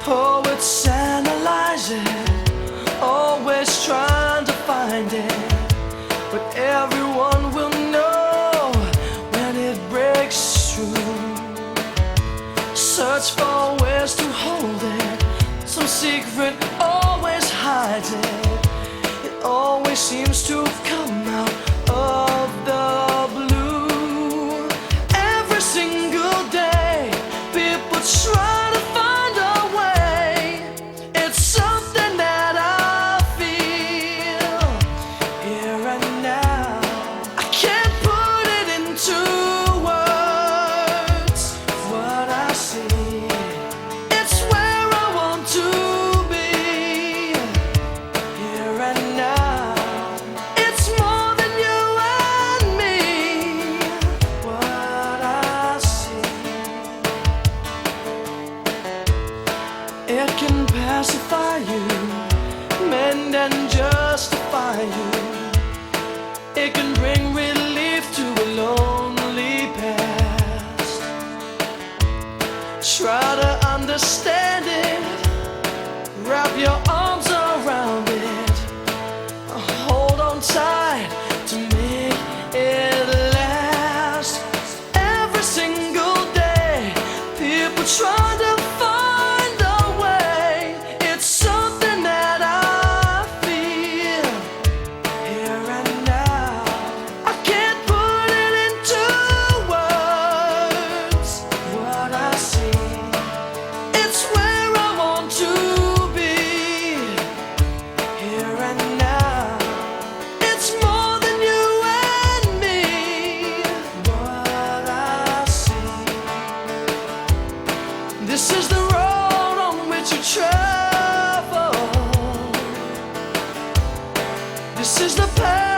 Poets analyze it, always trying to find it, but everyone will know when it breaks through. Search for ways to hold it, some secret always hides it. It always seems to come out of the blue. Every single day, people try to find a way. It's something that I feel here and now. I can't put it into words, what I see. It's where I want to be, here and now. It's more than you and me, what I see. It can pacify you, mend and justify you. It can bring relief to a lonely past. Try to understand it, wrap your arms around it, hold on tight to make it last. Every single day, people try to find a way. It's something that I feel here and now. I can't put it into words, what I see. It's where I want to be, here and now. It's more than you and me, what I see. This is the road on which you travel. This is the path